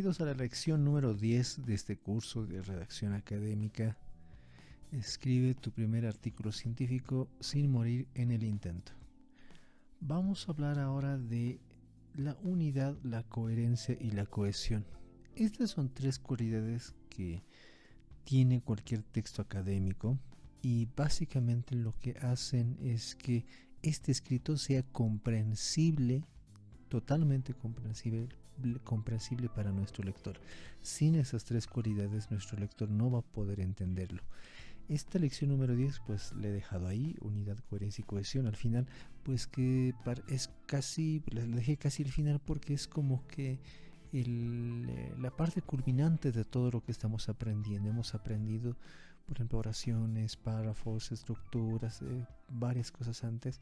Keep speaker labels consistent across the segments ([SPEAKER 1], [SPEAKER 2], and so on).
[SPEAKER 1] Bienvenidos a la lección número 10 de este curso de redacción académica. Escribe tu primer artículo científico sin morir en el intento. Vamos a hablar ahora de la unidad, la coherencia y la cohesión. Estas son tres cualidades que tiene cualquier texto académico y básicamente lo que hacen es que este escrito sea comprensible, totalmente comprensible para nuestro lector. Sin esas tres cualidades nuestro lector no va a poder entenderlo. Esta lección número 10 pues le he dejado ahí, unidad, coherencia y cohesión. Al final pues que es casi, le dejé casi el final porque es como que la parte culminante de todo lo que estamos aprendiendo. Hemos aprendido, por ejemplo, oraciones, párrafos, estructuras, varias cosas antes.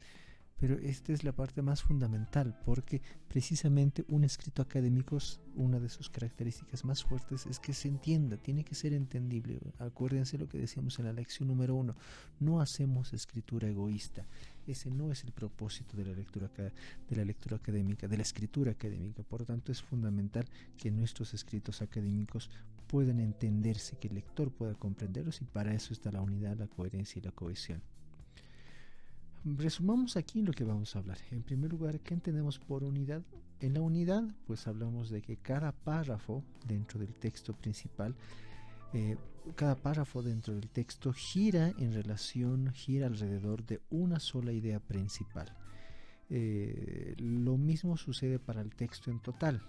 [SPEAKER 1] Pero esta es la parte más fundamental porque precisamente un escrito académico, una de sus características más fuertes es que se entienda, tiene que ser entendible. Acuérdense lo que decíamos en la lección número 1, no hacemos escritura egoísta. Ese no es el propósito de la lectura académica, de la escritura académica. Por lo tanto, es fundamental que nuestros escritos académicos puedan entenderse, que el lector pueda comprenderlos, y para eso está la unidad, la coherencia y la cohesión. Resumamos aquí lo que vamos a hablar. En primer lugar, ¿qué entendemos por unidad? En la unidad, pues hablamos de que cada párrafo dentro del texto principal, cada párrafo dentro del texto gira alrededor de una sola idea principal. Lo mismo sucede para el texto en total.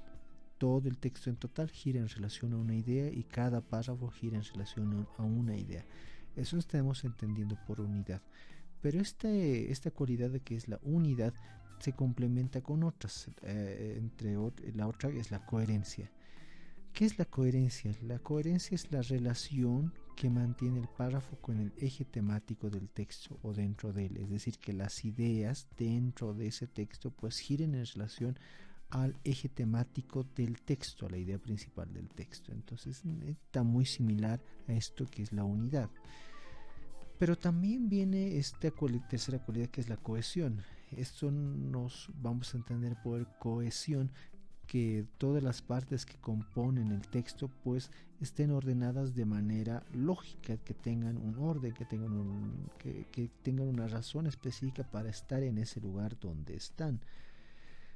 [SPEAKER 1] Todo el texto en total gira en relación a una idea y cada párrafo gira en relación a una idea. Eso estamos entendiendo por unidad. Pero esta cualidad de que es la unidad se complementa con otras. La otra es la coherencia. ¿Qué es la coherencia? La coherencia es la relación que mantiene el párrafo con el eje temático del texto o dentro de él. Es decir, que las ideas dentro de ese texto pues giren en relación al eje temático del texto, a la idea principal del texto. Entonces está muy similar a esto que es la unidad. Pero también viene esta tercera cualidad que es la cohesión. Esto nos vamos a entender por cohesión que todas las partes que componen el texto pues estén ordenadas de manera lógica, que tengan un orden, que tengan una razón específica para estar en ese lugar donde están.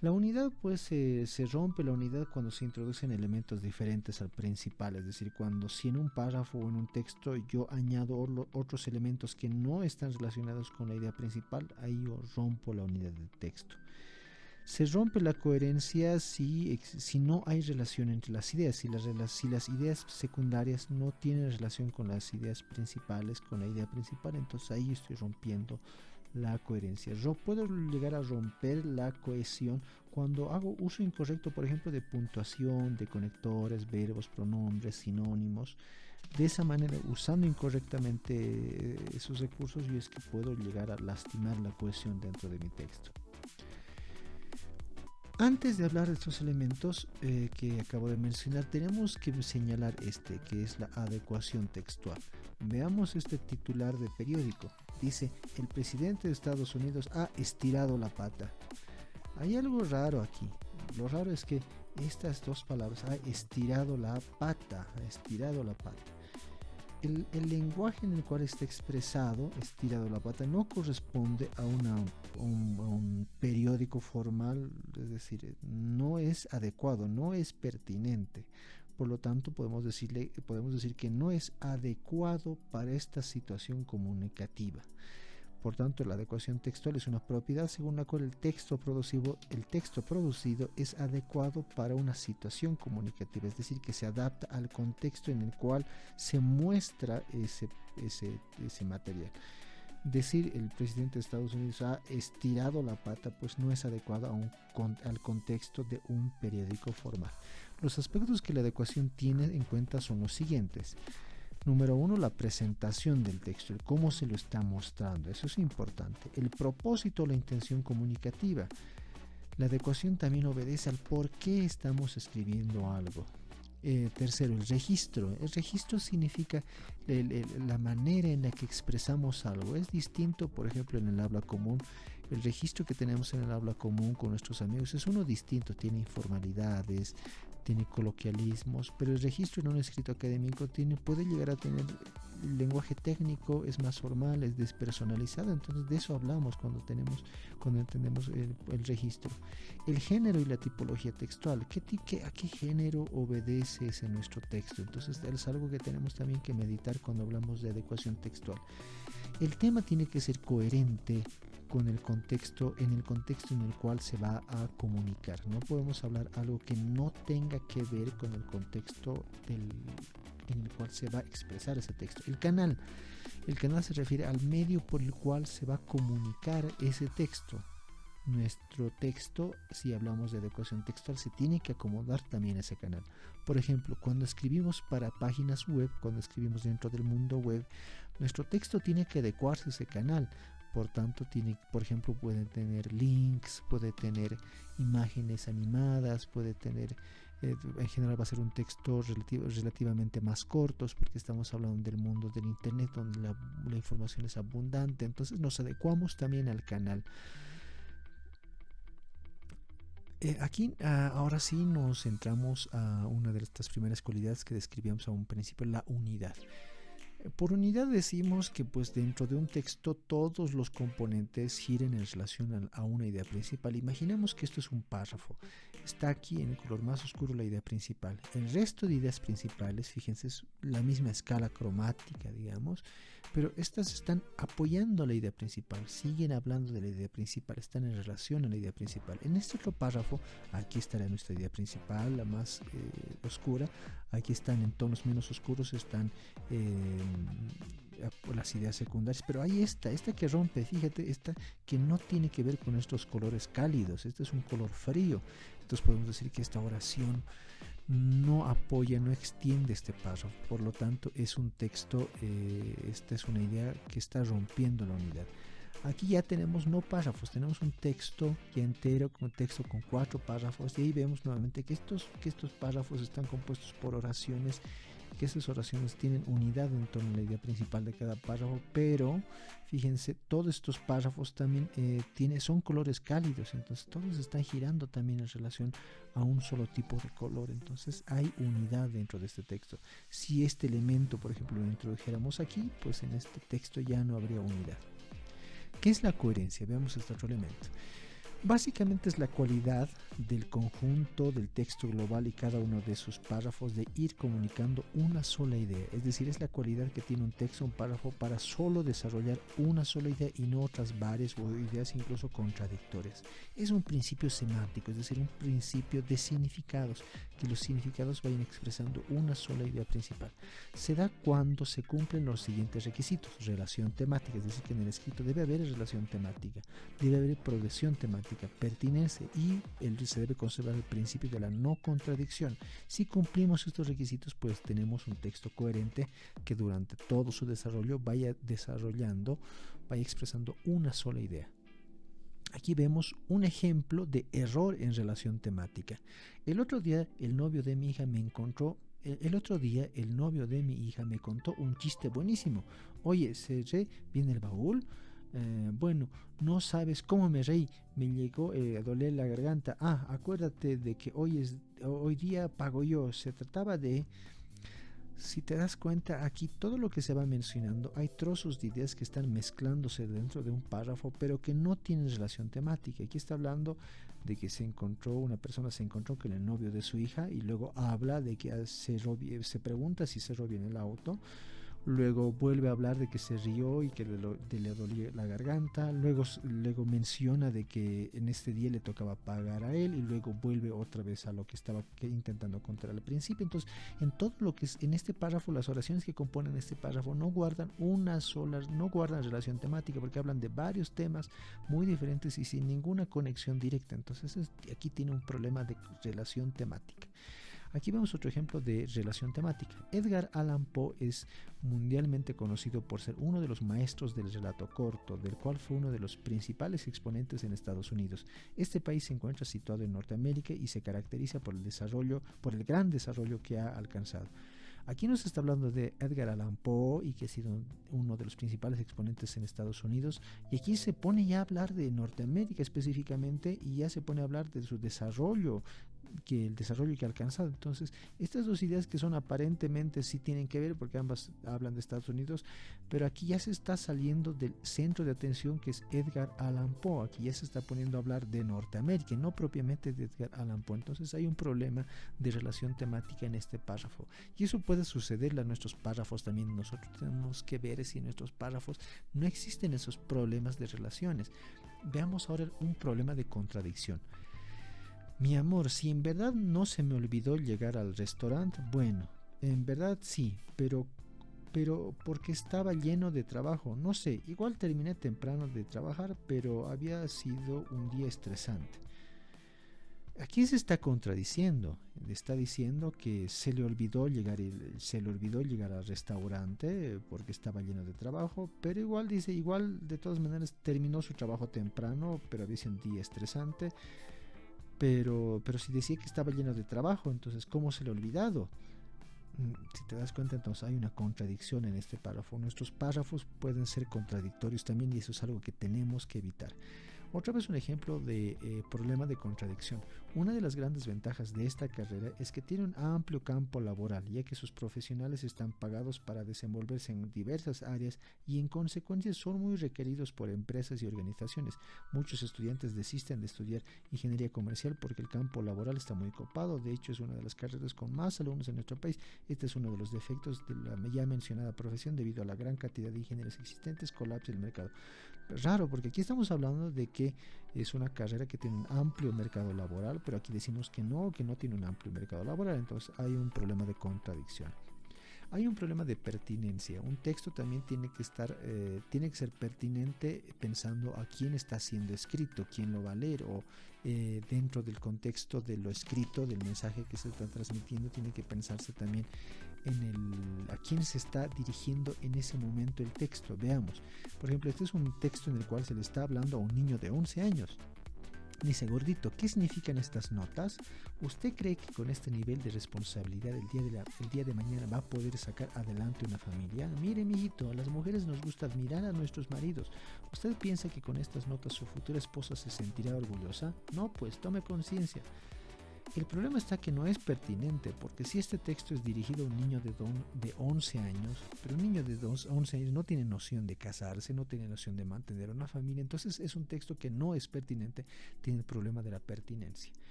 [SPEAKER 1] La unidad pues se rompe la unidad cuando se introducen elementos diferentes al principal, es decir, si en un párrafo o en un texto yo añado otros elementos que no están relacionados con la idea principal, ahí yo rompo la unidad del texto. Se rompe la coherencia si no hay relación entre las ideas, si las ideas secundarias no tienen relación con las ideas principales, con la idea principal, entonces ahí estoy rompiendo la coherencia. Puedo llegar a romper la cohesión cuando hago uso incorrecto, por ejemplo, de puntuación, de conectores, verbos, pronombres, sinónimos. De esa manera, usando incorrectamente esos recursos, yo es que puedo llegar a lastimar la cohesión dentro de mi texto. Antes de hablar de estos elementos que acabo de mencionar, tenemos que señalar que es la adecuación textual. Veamos este titular de periódico. Dice, el presidente de Estados Unidos ha estirado la pata. Hay algo raro aquí. Lo raro es que estas dos palabras, ha estirado la pata. El lenguaje en el cual está expresado, estirado la pata, no corresponde a un periódico formal, es decir, no es adecuado, no es pertinente. Por lo tanto, podemos decir que no es adecuado para esta situación comunicativa. Por tanto, la adecuación textual es una propiedad según la cual el texto producido es adecuado para una situación comunicativa, es decir, que se adapta al contexto en el cual se muestra ese material. Decir el presidente de Estados Unidos ha estirado la pata pues no es adecuado al contexto de un periódico formal. Los aspectos que la adecuación tiene en cuenta son los siguientes. Número 1, la presentación del texto, el cómo se lo está mostrando, eso es importante. El propósito, la intención comunicativa. La adecuación también obedece al por qué estamos escribiendo algo. Tercero, el registro. El registro significa la manera en la que expresamos algo. Es distinto, por ejemplo, en el habla común. El registro que tenemos en el habla común con nuestros amigos es uno distinto. Tiene informalidades, tiene coloquialismos, pero el registro en un escrito académico puede llegar a tener lenguaje técnico, es más formal, es despersonalizado. Entonces de eso hablamos cuando entendemos el registro. El género y la tipología textual, ¿a qué género obedece ese nuestro texto? Entonces es algo que tenemos también que meditar cuando hablamos de adecuación textual. El tema tiene que ser coherente con el contexto, en el cual se va a comunicar. No podemos hablar algo que no tenga que ver con el contexto en el cual se va a expresar ese texto. El canal se refiere al medio por el cual se va a comunicar ese texto. Nuestro texto, si hablamos de adecuación textual, se tiene que acomodar también a ese canal. Por ejemplo, cuando escribimos para páginas web, cuando escribimos dentro del mundo web, nuestro texto tiene que adecuarse a ese canal. Por tanto, por ejemplo, puede tener links, puede tener imágenes animadas, puede tener, en general va a ser un texto relativamente más cortos, porque estamos hablando del mundo del internet, donde la información es abundante. Entonces nos adecuamos también al canal. Aquí ahora sí nos centramos a una de estas primeras cualidades que describíamos a un principio, la unidad. Por unidad decimos que pues dentro de un texto todos los componentes giren en relación a una idea principal. Imaginemos que esto es un párrafo. Está aquí en el color más oscuro la idea principal. El resto de ideas principales, fíjense, es la misma escala cromática, digamos, pero estas están apoyando la idea principal, siguen hablando de la idea principal, están en relación a la idea principal. En este otro párrafo, aquí estará nuestra idea principal, la más oscura. Aquí están en tonos menos oscuros, están las ideas secundarias, pero hay esta que rompe, fíjate, esta que no tiene que ver con estos colores cálidos, este es un color frío. Entonces podemos decir que esta oración no apoya, no extiende este párrafo, por lo tanto es un texto, esta es una idea que está rompiendo la unidad. Aquí ya tenemos no párrafos, tenemos un texto ya entero, un texto con 4 párrafos, y ahí vemos nuevamente que estos párrafos están compuestos por oraciones, que esas oraciones tienen unidad en torno a la idea principal de cada párrafo, pero fíjense, todos estos párrafos también son colores cálidos, entonces todos están girando también en relación a un solo tipo de color. Entonces hay unidad dentro de este texto. Si este elemento, por ejemplo, lo introdujéramos aquí, pues en este texto ya no habría unidad. ¿Qué es la coherencia? Veamos este otro elemento. Básicamente es la cualidad del conjunto del texto global y cada uno de sus párrafos de ir comunicando una sola idea. Es decir, es la cualidad que tiene un texto, un párrafo, para solo desarrollar una sola idea y no otras varias o ideas incluso contradictorias. Es un principio semántico, es decir, un principio de significados, que los significados vayan expresando una sola idea principal. Se da cuando se cumplen los siguientes requisitos: relación temática, es decir, que en el escrito debe haber relación temática, debe haber progresión temática, pertinencia, y se debe conservar el principio de la no contradicción. Si cumplimos estos requisitos, pues tenemos un texto coherente que durante todo su desarrollo vaya expresando una sola idea. Aquí vemos un ejemplo de error en relación temática. El otro día el novio de mi hija me contó un chiste buenísimo. Oye, cerré bien el baúl. Bueno, no sabes cómo me reí, me llegó a doler la garganta. Acuérdate de que hoy día pago yo. Se trataba de... Si te das cuenta, aquí todo lo que se va mencionando, hay trozos de ideas que están mezclándose dentro de un párrafo, pero que no tienen relación temática. Aquí está hablando de que una persona se encontró con el novio de su hija, y luego habla de que se pregunta si se robó en el auto. Luego vuelve a hablar de que se rió y que le dolía la garganta. Luego menciona de que en este día le tocaba pagar a él, y luego vuelve otra vez a lo que estaba intentando contar al principio. Entonces, en todo lo que es en este párrafo, las oraciones que componen este párrafo no guardan relación temática, porque hablan de varios temas muy diferentes y sin ninguna conexión directa. Entonces, aquí tiene un problema de relación temática. Aquí vemos otro ejemplo de relación temática. Edgar Allan Poe es mundialmente conocido por ser uno de los maestros del relato corto, del cual fue uno de los principales exponentes en Estados Unidos. Este país se encuentra situado en Norteamérica y se caracteriza por el gran desarrollo que ha alcanzado. Aquí nos está hablando de Edgar Allan Poe, y que ha sido uno de los principales exponentes en Estados Unidos, y aquí se pone ya a hablar de Norteamérica específicamente, y ya se pone a hablar de su desarrollo que el desarrollo que ha alcanzado. Entonces, estas dos ideas que son aparentemente sí tienen que ver porque ambas hablan de Estados Unidos, pero aquí ya se está saliendo del centro de atención que es Edgar Allan Poe. Aquí ya se está poniendo a hablar de Norteamérica, no propiamente de Edgar Allan Poe. Entonces hay un problema de relación temática en este párrafo. Y eso puede sucederle a nuestros párrafos también. Nosotros tenemos que ver si en nuestros párrafos no existen esos problemas de relaciones. Veamos ahora un problema de contradicción. Mi amor, si en verdad no se me olvidó llegar al restaurante, bueno, en verdad sí, pero porque estaba lleno de trabajo, no sé, igual terminé temprano de trabajar, pero había sido un día estresante. Aquí se está contradiciendo, está diciendo que se le olvidó llegar al restaurante porque estaba lleno de trabajo, pero igual dice, igual de todas maneras terminó su trabajo temprano, pero había sido un día estresante. Pero si decía que estaba lleno de trabajo, entonces ¿cómo se le ha olvidado? Si te das cuenta, entonces hay una contradicción en este párrafo. Nuestros párrafos pueden ser contradictorios también y eso es algo que tenemos que evitar. Otra vez un ejemplo de problema de contradicción. Una de las grandes ventajas de esta carrera es que tiene un amplio campo laboral, ya que sus profesionales están pagados para desenvolverse en diversas áreas y en consecuencia son muy requeridos por empresas y organizaciones. Muchos estudiantes desisten de estudiar ingeniería comercial porque el campo laboral está muy copado. De hecho, es una de las carreras con más alumnos en nuestro país. Este es uno de los defectos de la ya mencionada profesión. Debido a la gran cantidad de ingenieros existentes, colapsa el mercado. Raro, porque aquí estamos hablando de que es una carrera que tiene un amplio mercado laboral, pero aquí decimos que no tiene un amplio mercado laboral, entonces hay un problema de contradicción. Hay un problema de pertinencia. Un texto también tiene que ser pertinente pensando a quién está siendo escrito, quién lo va a leer, o dentro del contexto de lo escrito, del mensaje que se está transmitiendo, tiene que pensarse también a quién se está dirigiendo en ese momento el texto. Veamos, por ejemplo, este es un texto en el cual se le está hablando a un niño de 11 años. Dice: gordito, ¿qué significan estas notas? ¿Usted cree que con este nivel de responsabilidad el día de mañana va a poder sacar adelante una familia? Mire, mijito, a las mujeres nos gusta admirar a nuestros maridos. ¿Usted piensa que con estas notas su futura esposa se sentirá orgullosa? No, pues tome conciencia. El problema está que no es pertinente, porque si este texto es dirigido a un niño de 11 años, pero un niño de 11 años no tiene noción de casarse, no tiene noción de mantener una familia, entonces es un texto que no es pertinente, tiene el problema de la pertinencia.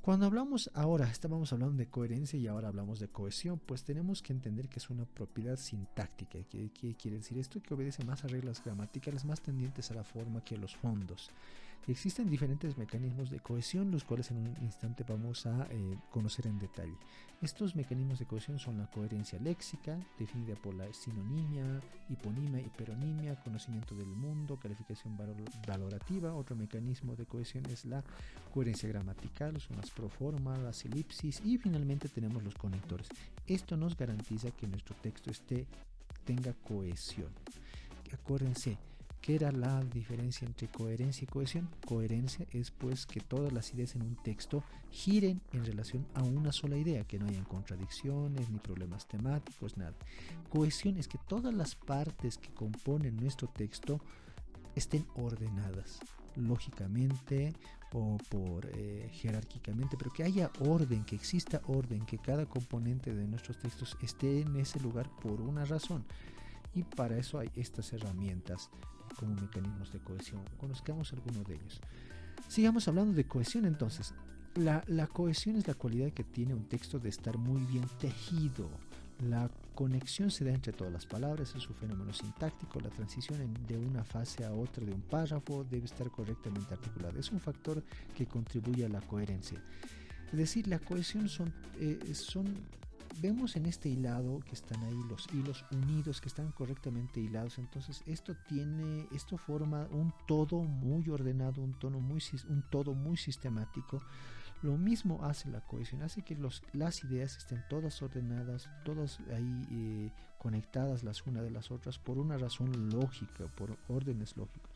[SPEAKER 1] Cuando estábamos hablando de coherencia y ahora hablamos de cohesión, pues tenemos que entender que es una propiedad sintáctica. ¿Qué quiere decir esto? Que obedece más a reglas gramaticales más tendientes a la forma que a los fondos. Existen diferentes mecanismos de cohesión, los cuales en un instante vamos a conocer en detalle. Estos mecanismos de cohesión son la coherencia léxica, definida por la sinonimia, hiponimia, hiperonimia, conocimiento del mundo, calificación valorativa. Otro mecanismo de cohesión es la coherencia gramatical, son las proforma, las elipsis y finalmente tenemos los conectores. Esto nos garantiza que nuestro texto tenga cohesión. Acuérdense, ¿qué era la diferencia entre coherencia y cohesión? Coherencia es pues que todas las ideas en un texto giren en relación a una sola idea, que no hayan contradicciones ni problemas temáticos, nada. Cohesión es que todas las partes que componen nuestro texto estén ordenadas lógicamente o jerárquicamente, pero que haya orden, que exista orden, que cada componente de nuestros textos esté en ese lugar por una razón. Y para eso hay estas herramientas como mecanismos de cohesión. Conozcamos algunos de ellos. Sigamos hablando de cohesión entonces. La cohesión es la cualidad que tiene un texto de estar muy bien tejido. La conexión se da entre todas las palabras, es un fenómeno sintáctico. La transición de una fase a otra de un párrafo debe estar correctamente articulada. Es un factor que contribuye a la coherencia. Es decir, la cohesión vemos en este hilado que están ahí los hilos unidos que están correctamente hilados. Entonces esto forma un todo muy ordenado, un todo muy sistemático. Lo mismo hace la cohesión, hace que las ideas estén todas ordenadas, todas ahí conectadas las unas de las otras por una razón lógica, por órdenes lógicos.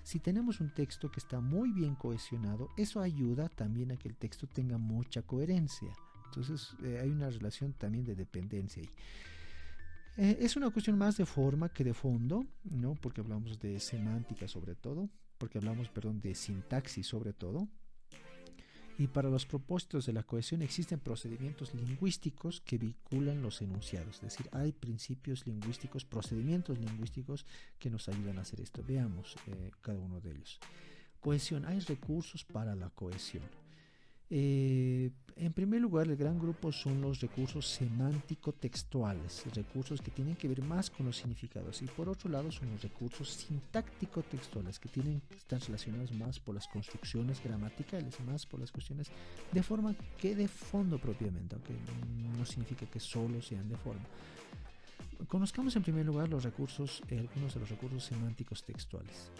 [SPEAKER 1] Si tenemos un texto que está muy bien cohesionado, eso ayuda también a que el texto tenga mucha coherencia. Entonces hay una relación también de dependencia ahí. Es una cuestión más de forma que de fondo, ¿no? Porque hablamos de semántica sobre todo, de sintaxis sobre todo. Y para los propósitos de la cohesión existen procedimientos lingüísticos que vinculan los enunciados. Es decir, hay principios lingüísticos, procedimientos lingüísticos que nos ayudan a hacer esto. Veamos cada uno de ellos. Cohesión. Hay recursos para la cohesión. En primer lugar, el gran grupo son los recursos semántico-textuales, recursos que tienen que ver más con los significados, y por otro lado son los recursos sintáctico-textuales, que están relacionados más por las construcciones gramaticales, más por las cuestiones de forma que de fondo propiamente, aunque no significa que solo sean de forma. Conozcamos en primer lugar algunos de los recursos semánticos textuales.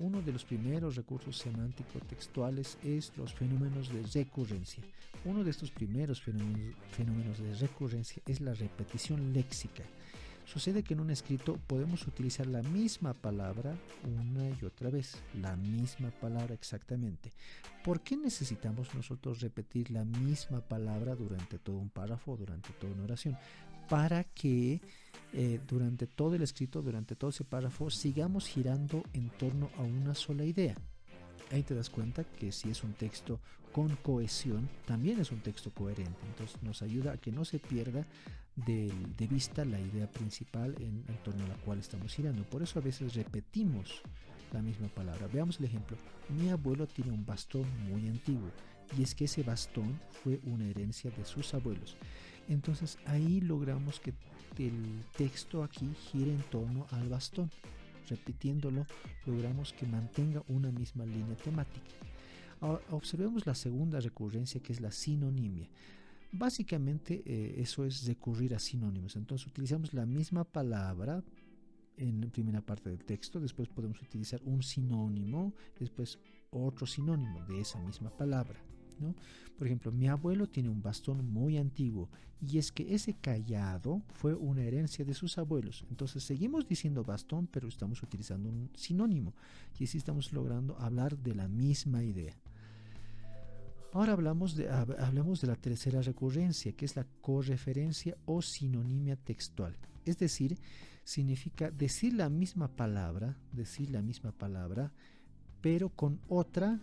[SPEAKER 1] Uno de los primeros recursos semántico-textuales es los fenómenos de recurrencia. Uno de estos primeros fenómenos de recurrencia es la repetición léxica. Sucede que en un escrito podemos utilizar la misma palabra una y otra vez, la misma palabra exactamente. ¿Por qué necesitamos nosotros repetir la misma palabra durante todo un párrafo, durante toda una oración? Para que durante todo el escrito, durante todo ese párrafo, sigamos girando en torno a una sola idea. Ahí te das cuenta que si es un texto con cohesión, también es un texto coherente. Entonces nos ayuda a que no se pierda de vista la idea principal en torno a la cual estamos girando. Por eso a veces repetimos la misma palabra. Veamos el ejemplo. Mi abuelo tiene un bastón muy antiguo, y es que ese bastón fue una herencia de sus abuelos. Entonces ahí logramos que el texto aquí gire en torno al bastón. Repitiéndolo, logramos que mantenga una misma línea temática. Ahora, observemos la segunda recurrencia, que es la sinonimia. Básicamente eso es recurrir a sinónimos. Entonces utilizamos la misma palabra en la primera parte del texto, después podemos utilizar un sinónimo, después otro sinónimo de esa misma palabra, ¿no? Por ejemplo, mi abuelo tiene un bastón muy antiguo, y es que ese cayado fue una herencia de sus abuelos. Entonces seguimos diciendo bastón, pero estamos utilizando un sinónimo, y así estamos logrando hablar de la misma idea. Ahora hablemos de la tercera recurrencia, que es la correferencia o sinonimia textual. Es decir, significa decir la misma palabra, pero con otra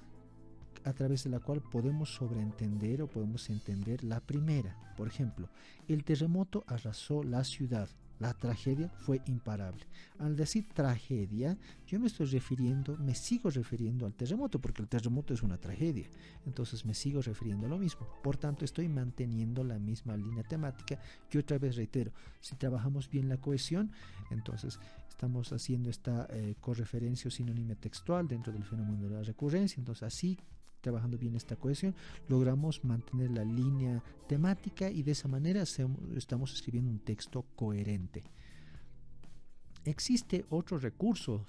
[SPEAKER 1] a través de la cual podemos sobreentender o podemos entender la primera. Por ejemplo, el terremoto arrasó la ciudad. La tragedia fue imparable. Al decir tragedia, yo me sigo refiriendo al terremoto, porque el terremoto es una tragedia. Entonces me sigo refiriendo a lo mismo. Por tanto, estoy manteniendo la misma línea temática. Y otra vez reitero, si trabajamos bien la cohesión, entonces estamos haciendo esta correferencia o sinónima textual dentro del fenómeno de la recurrencia. Entonces así, trabajando bien esta cohesión, logramos mantener la línea temática, y de esa manera estamos escribiendo un texto coherente. Existe otro recurso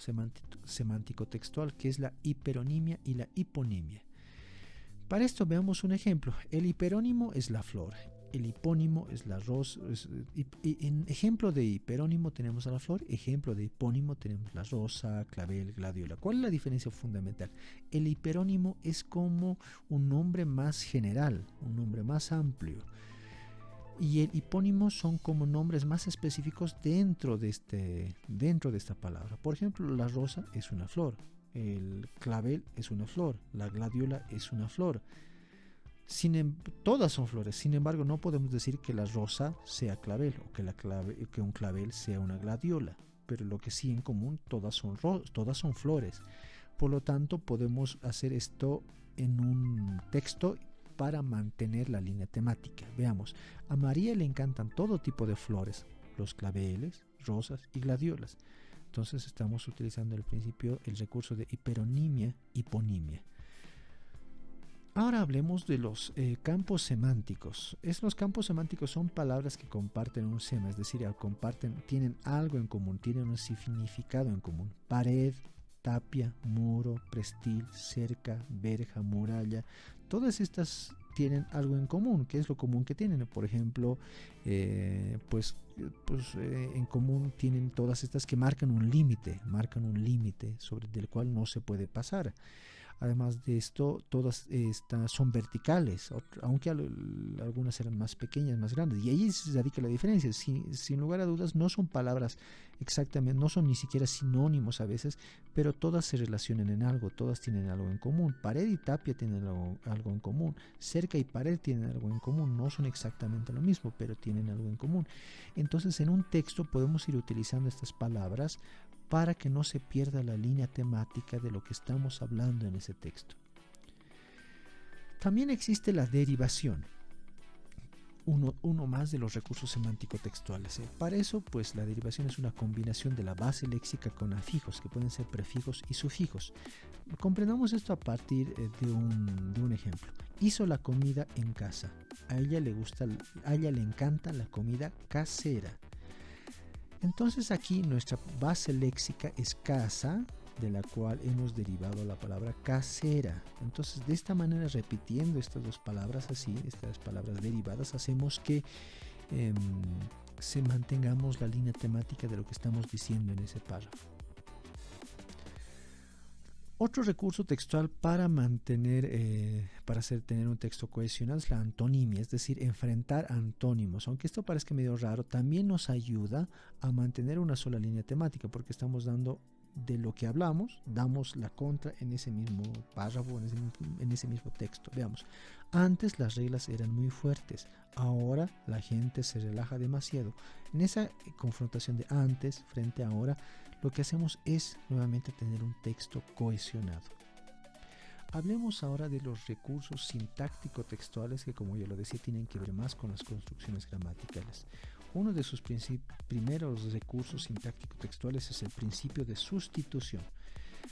[SPEAKER 1] semántico textual, que es la hiperonimia y la hiponimia. Para esto veamos un ejemplo. El hiperónimo es la flor, el hipónimo es la rosa. En ejemplo de hiperónimo tenemos a la flor, ejemplo de hipónimo tenemos la rosa, clavel, gladiola. ¿Cuál es la diferencia fundamental? El hiperónimo es como un nombre más general, un nombre más amplio, y el hipónimo son como nombres más específicos dentro de esta palabra. Por ejemplo, la rosa es una flor, el clavel es una flor, la gladiola es una flor. Todas son flores. Sin embargo, no podemos decir que la rosa sea clavel o que un clavel sea una gladiola, pero lo que sí en común, todas son flores. Por lo tanto, podemos hacer esto en un texto para mantener la línea temática. Veamos, a María le encantan todo tipo de flores, los claveles, rosas y gladiolas. Entonces estamos utilizando el recurso de hiperonimia, hiponimia. Ahora hablemos de los campos semánticos. Los campos semánticos son palabras que comparten un sema, es decir, tienen algo en común, tienen un significado en común. Pared, tapia, muro, prestil, cerca, verja, muralla, todas estas tienen algo en común. ¿Qué es lo común que tienen? Por ejemplo, en común tienen todas estas que marcan un límite sobre el cual no se puede pasar. Además de esto, todas estas son verticales, aunque algunas eran más pequeñas, más grandes. Y ahí se radica la diferencia. Sin lugar a dudas, no son palabras exactamente, no son ni siquiera sinónimos a veces, pero todas se relacionan en algo, todas tienen algo en común. Pared y tapia tienen algo en común. Cerca y pared tienen algo en común. No son exactamente lo mismo, pero tienen algo en común. Entonces, en un texto podemos ir utilizando estas palabras para que no se pierda la línea temática de lo que estamos hablando en ese texto. También existe la derivación, uno más de los recursos semántico-textuales. Para eso, pues la derivación es una combinación de la base léxica con afijos, que pueden ser prefijos y sufijos. Comprendamos esto a partir de un ejemplo. Hizo la comida en casa. A ella le encanta la comida casera. Entonces aquí nuestra base léxica es casa, de la cual hemos derivado la palabra casera. Entonces, de esta manera, repitiendo estas dos palabras así, estas palabras derivadas, hacemos que se mantengamos la línea temática de lo que estamos diciendo en ese párrafo. Otro recurso textual para tener un texto cohesionado es la antonimia, es decir, enfrentar antónimos. Aunque esto parezca medio raro, también nos ayuda a mantener una sola línea temática, porque estamos dando de lo que hablamos, damos la contra en ese mismo párrafo, en ese mismo texto. Veamos, antes las reglas eran muy fuertes, ahora la gente se relaja demasiado. En esa confrontación de antes frente a ahora, lo que hacemos es nuevamente tener un texto cohesionado. Hablemos ahora de los recursos sintáctico-textuales que, como ya lo decía, tienen que ver más con las construcciones gramaticales. Uno de sus primeros recursos sintáctico-textuales es el principio de sustitución.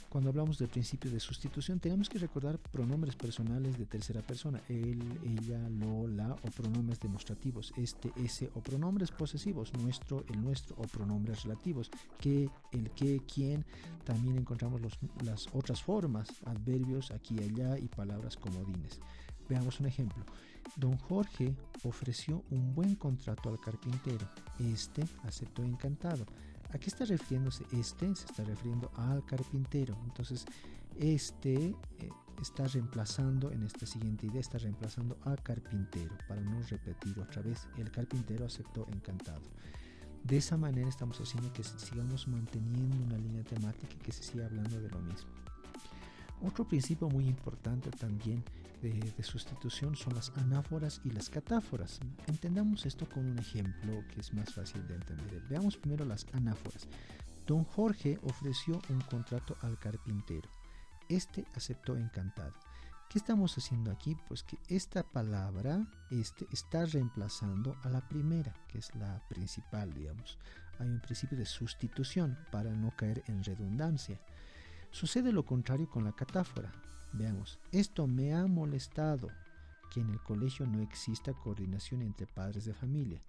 [SPEAKER 1] Cuando hablamos del principio de sustitución, tenemos que recordar pronombres personales de tercera persona, él, ella, lo, la, o pronombres demostrativos, este, ese, o pronombres posesivos, nuestro, el nuestro, o pronombres relativos, que, el que, quién. También encontramos las otras formas, adverbios, aquí, allá, y palabras comodines. Veamos un ejemplo. Don Jorge ofreció un buen contrato al carpintero. Este aceptó encantado. ¿A qué está refiriéndose este? Se está refiriendo al carpintero. Entonces, está reemplazando, en esta siguiente idea, está reemplazando a carpintero. Para no repetir otra vez, el carpintero aceptó encantado. De esa manera estamos haciendo que sigamos manteniendo una línea temática y que se siga hablando de lo mismo. Otro principio muy importante también de sustitución son las anáforas y las catáforas. Entendamos esto con un ejemplo que es más fácil de entender. Veamos primero las anáforas. Don Jorge ofreció un contrato al carpintero. Este aceptó encantado. ¿Qué estamos haciendo aquí? Pues que esta palabra está reemplazando a la primera, que es la principal, digamos. Hay un principio de sustitución para no caer en redundancia. Sucede lo contrario con la catáfora. Veamos, esto me ha molestado, que en el colegio no exista coordinación entre padres de familia.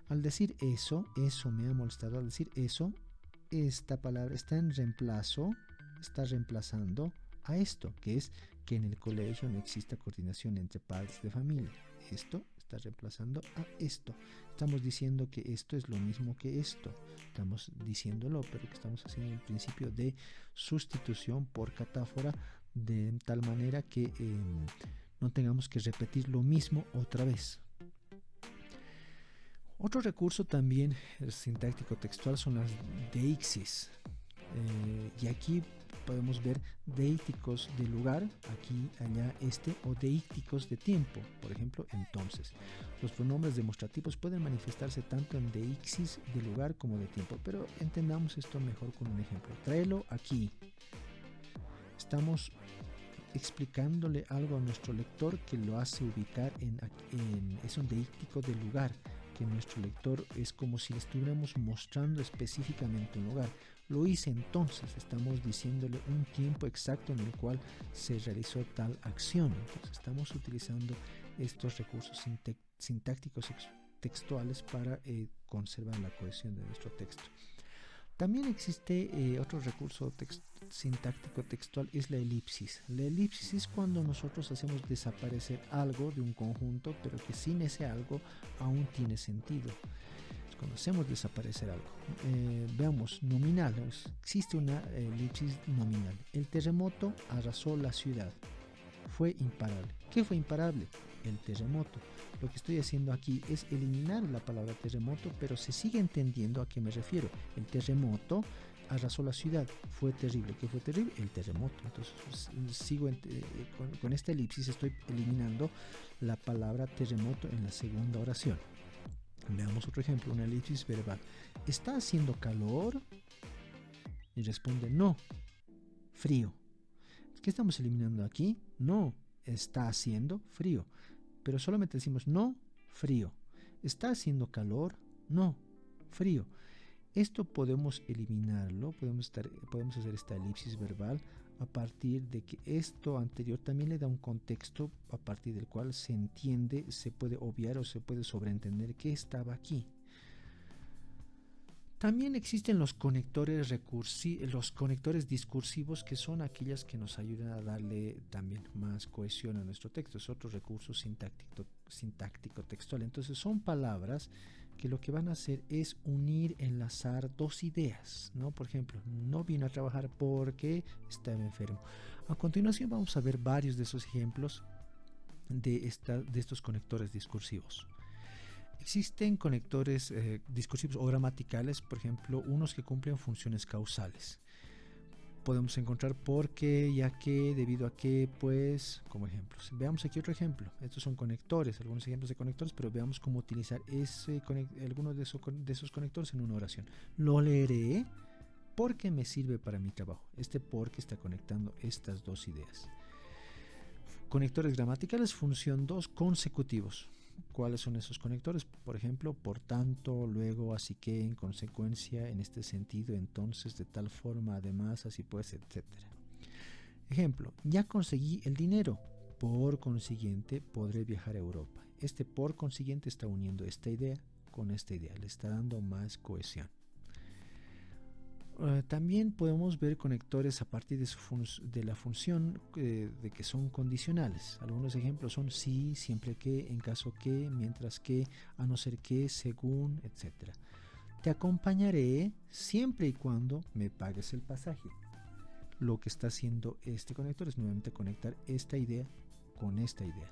[SPEAKER 1] Al decir eso me ha molestado, al decir eso, esta palabra está en reemplazo, está reemplazando a esto, que es que en el colegio no exista coordinación entre padres de familia. Esto está reemplazando a esto. Estamos diciendo que esto es lo mismo que esto. Estamos diciéndolo, pero que estamos haciendo el principio de sustitución por catáfora de tal manera que no tengamos que repetir lo mismo otra vez. Otro recurso también sintáctico textual son las deixis. Y aquí podemos ver deícticos de lugar, aquí, allá, este, o deícticos de tiempo, por ejemplo, entonces. Los pronombres demostrativos pueden manifestarse tanto en deixis de lugar como de tiempo, pero entendamos esto mejor con un ejemplo. Tráelo aquí. Estamos explicándole algo a nuestro lector que lo hace ubicar es un deíctico de lugar, que nuestro lector es como si le estuviéramos mostrando específicamente un lugar. Lo hice entonces, estamos diciéndole un tiempo exacto en el cual se realizó tal acción. Entonces estamos utilizando estos recursos sintácticos textuales para conservar la cohesión de nuestro texto. También existe otro recurso sintáctico textual, es la elipsis. La elipsis es cuando nosotros hacemos desaparecer algo de un conjunto, pero que sin ese algo aún tiene sentido. cuando hacemos desaparecer algo. Veamos, nominal, existe una elipsis nominal. El terremoto arrasó la ciudad, fue imparable. ¿Qué fue imparable? El terremoto. Lo que estoy haciendo aquí es eliminar la palabra terremoto, pero se sigue entendiendo a qué me refiero. El terremoto arrasó la ciudad, fue terrible. ¿Qué fue terrible? El terremoto. Entonces sigo con esta elipsis, estoy eliminando la palabra terremoto en la segunda oración. Veamos otro ejemplo, una elipsis verbal. ¿Está haciendo calor? Y responde no, frío. ¿Qué estamos eliminando aquí? No, está haciendo frío. Pero solamente decimos no, frío. ¿Está haciendo calor? No, frío. Esto podemos eliminarlo, podemos hacer esta elipsis verbal a partir de que esto anterior también le da un contexto a partir del cual se entiende, se puede obviar o se puede sobreentender que estaba aquí. También existen los conectores discursivos, que son aquellas que nos ayudan a darle también más cohesión a nuestro texto. Es otro recurso sintáctico textual. Entonces son palabras que lo que van a hacer es unir, enlazar dos ideas, ¿no? Por ejemplo, no vino a trabajar porque estaba enfermo. A continuación vamos a ver varios de esos ejemplos de estos conectores discursivos. Existen conectores discursivos o gramaticales, por ejemplo, unos que cumplen funciones causales. Podemos encontrar porque, ya que, debido a que, pues, como ejemplos. Veamos aquí otro ejemplo. Estos son conectores, algunos ejemplos de conectores, pero veamos cómo utilizar algunos de esos conectores en una oración. Lo leeré porque me sirve para mi trabajo. Este porque está conectando estas dos ideas. Conectores gramaticales, función 2, consecutivos. ¿Cuáles son esos conectores? Por ejemplo, por tanto, luego, así que, en consecuencia, en este sentido, entonces, de tal forma, además, así pues, etc. Ejemplo, ya conseguí el dinero, por consiguiente, podré viajar a Europa. Este por consiguiente está uniendo esta idea con esta idea, le está dando más cohesión. También podemos ver conectores a partir de la función de que son condicionales. Algunos ejemplos son sí, siempre que, en caso que, mientras que, a no ser que, según, etc. Te acompañaré siempre y cuando me pagues el pasaje. Lo que está haciendo este conector es nuevamente conectar esta idea con esta idea.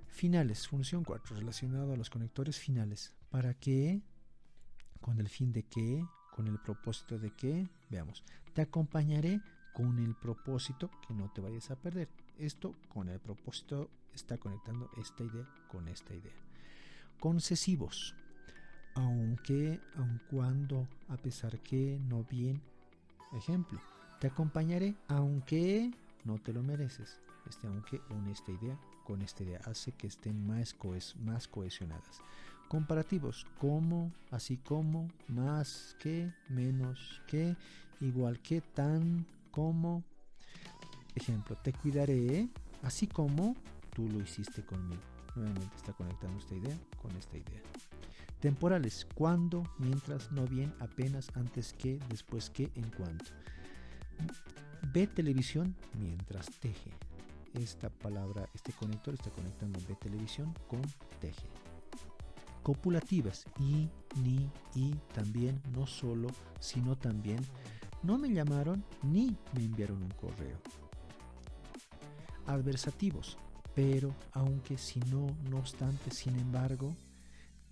[SPEAKER 1] Finales, función 4, relacionado a los conectores finales. ¿Para qué? Con el fin de qué, con el propósito de qué. Veamos, te acompañaré con el propósito que no te vayas a perder. Esto con el propósito está conectando esta idea con esta idea. Concesivos, aunque, aun cuando, a pesar que, no bien. Ejemplo, te acompañaré aunque no te lo mereces. Este aunque une esta idea con esta idea, hace que estén más cohesionadas. Comparativos, como, así como, más que, menos que, igual que, tan, como. Ejemplo, te cuidaré así como tú lo hiciste conmigo. Nuevamente está conectando esta idea con esta idea. Temporales, cuando, mientras, no bien, apenas, antes que, después que, en cuanto. Ve televisión mientras teje. Esta palabra, este conector está conectando ve televisión con teje. Copulativas, y, ni, y, también, no solo, sino también. No me llamaron ni me enviaron un correo. Adversativos, pero, aunque, si no, no obstante, sin embargo.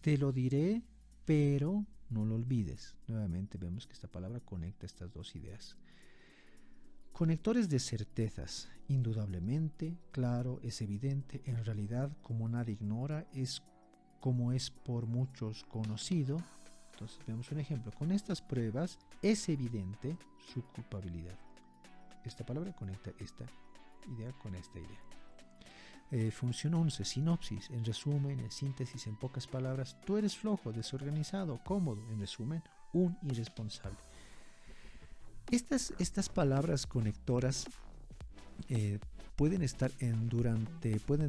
[SPEAKER 1] Te lo diré, pero no lo olvides. Nuevamente vemos que esta palabra conecta estas dos ideas. Conectores de certezas. Indudablemente, claro, es evidente, en realidad, como nadie ignora, es como es por muchos conocido. Entonces vemos un ejemplo. Con estas pruebas es evidente su culpabilidad. Esta palabra conecta esta idea con esta idea. Función 11, sinopsis. En resumen, en síntesis, en pocas palabras, tú eres flojo, desorganizado, cómodo. En resumen, un irresponsable. Estas palabras conectoras pueden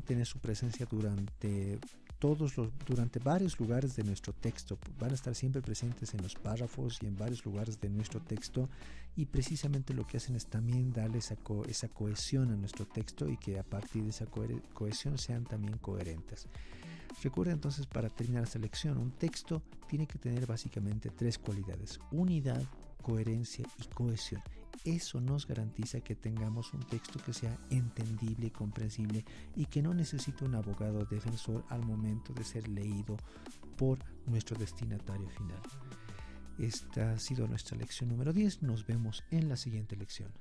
[SPEAKER 1] tener su presencia durante durante varios lugares de nuestro texto. Van a estar siempre presentes en los párrafos y en varios lugares de nuestro texto, y precisamente lo que hacen es también darle esa cohesión a nuestro texto, y que a partir de esa cohesión sean también coherentes. Recuerda entonces, para terminar esta lección, un texto tiene que tener básicamente tres cualidades: unidad, coherencia y cohesión. Eso nos garantiza que tengamos un texto que sea entendible y comprensible, y que no necesite un abogado defensor al momento de ser leído por nuestro destinatario final. Esta ha sido nuestra lección número 10. Nos vemos en la siguiente lección.